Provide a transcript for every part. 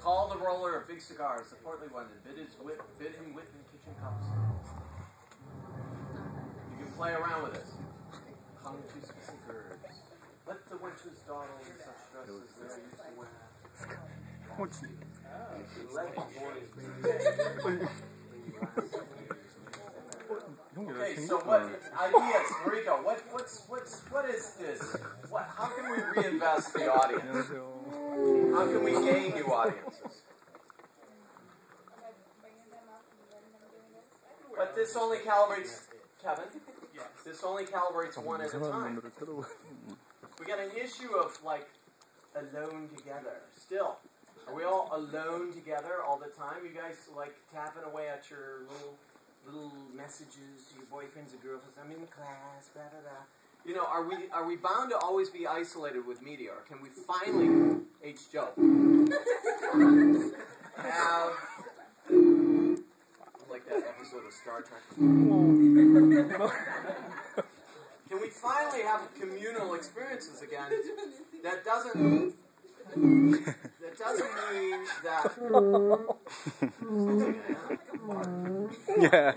Call the roller of big cigars, the portly one, and bid him wit in kitchen cups. You can play around with this. Hung to speakers. Let the wenches dawdle in such dresses they are used to wear. Let the boys be. Okay, so what ideas, Mariko? What is this? How can we reinvest the audience? How can we gain new audiences? But this only calibrates, Kevin. This only calibrates one at a time. We got an issue of like alone together. Still, are we all alone together all the time? You guys like tapping away at your little messages to your boyfriends and girlfriends. I'm in class, blah blah blah. You know, are we bound to always be isolated with media, or can we finally, H. Joe, have like that episode of Star Trek? Can we finally have communal experiences again? That doesn't mean that. Yeah.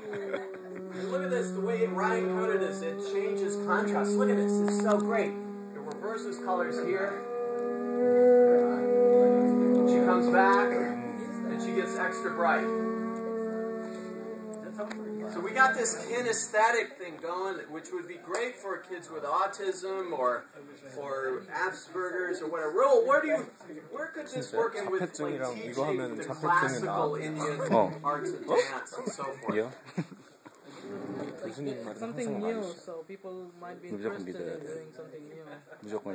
Look at this, the way Ryan coded this, it changes contrast. Look at this, it's so great. It reverses colors here. She comes back, and she gets extra bright. So we got this kinesthetic thing going, which would be great for kids with autism or Asperger's or whatever. Where could this work in with like teaching the classical Indian arts and dance and so forth? Yeah. Something new, so people might be interested in doing something new.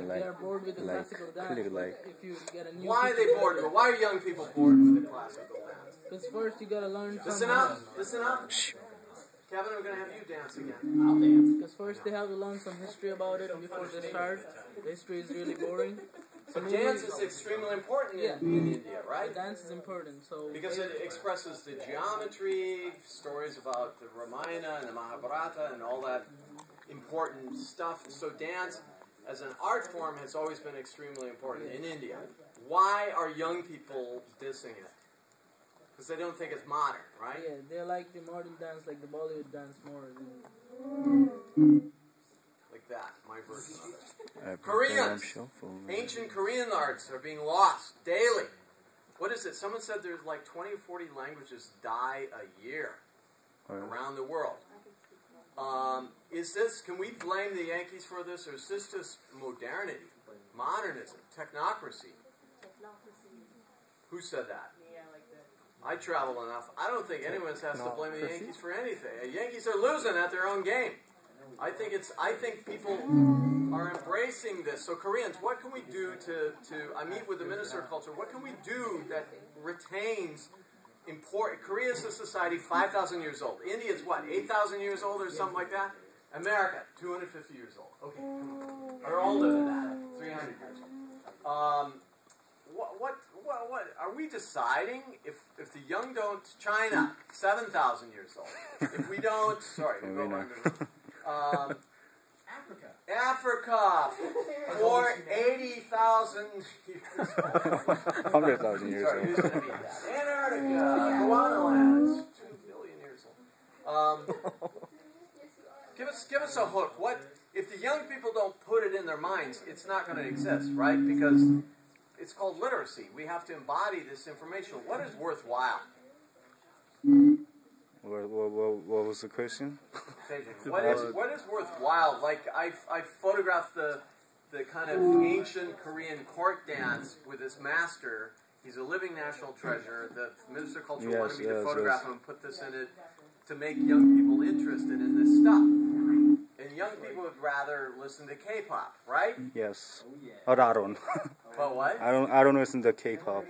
They are bored with the classical dance. If you get a new why are they bored? Why are young people bored with the classical dance? Because first you gotta learn. Listen up! Listen up! Kevin, we're gonna have you dance again. I'll dance. Because first they have to learn some history about it before they start. The history is really boring. But dance is extremely important in India, right? Dance is important, so because it expresses the geometry, stories about the Ramayana and the Mahabharata and all that important stuff. So dance, as an art form, has always been extremely important in India. Why are young people dissing it? Because they don't think it's modern, right? Yeah, they like the modern dance, like the Bollywood dance more. Like that, my version of it. Koreans, ancient Korean arts are being lost daily. What is it? Someone said there's like 20 or 40 languages die a year around the world. Can we blame the Yankees for this, or is this just modernity, modernism, technocracy? Who said that? I travel enough. I don't think anyone has to blame the Yankees for anything. The Yankees are losing at their own game. I think people are embracing this. So Koreans, what can we do I meet with the Minister of Culture, what can we do that retains important? Korea is a society 5,000 years old. India is what, 8,000 years old or something like that? America, 250 years old. Okay, or older than that, 300 years old. What are we deciding if the young don't? China, 7,000 years old. If we don't, sorry, we'll go on. Africa, for 80,000 years old. 100,000 years sorry, old. who's going to beat that? Antarctica, Guana lands, 2 billion years old. Give us a hook. What if the young people don't put it in their minds? It's not going to exist, right? Because it's called literacy. We have to embody this information. What is worthwhile? What was the question? What is worthwhile? Like I photographed the kind of ancient Korean court dance with this master. He's a living national treasure. The Minister of Culture wanted me to photograph him and put this in it to make young people interested in this stuff. And young people would rather listen to K-pop, right? Yes. Or I don't. But what? I don't listen to K-pop.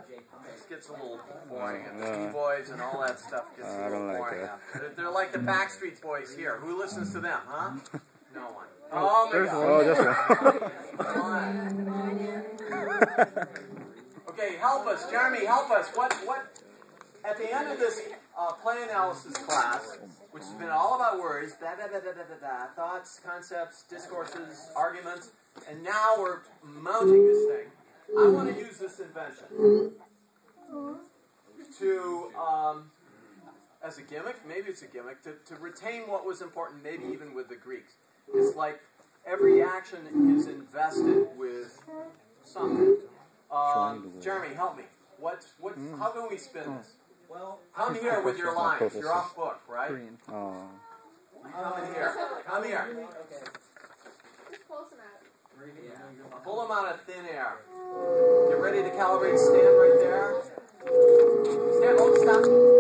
It gets a little boring. And the B-boys and all that stuff gets a little boring. Like they're like the Backstreet Boys here. Who listens to them, huh? No one. Oh my God. Oh, that's one. Okay, help us, Jeremy. Help us. What? At the end of this play analysis class, which has been all about words, thoughts, concepts, discourses, arguments, and now we're mounting this thing. I want to use this invention. to, as a gimmick, maybe it's a gimmick, to retain what was important, maybe even with the Greeks. It's like every action is invested with something. Jeremy, help me. How can we spin this? Well, come here with your lines. You're off book, right? Oh. Come in here. Come here. Pull them out of thin air. Get ready to calibrate. Stand right there. Stand. Hold. Stop.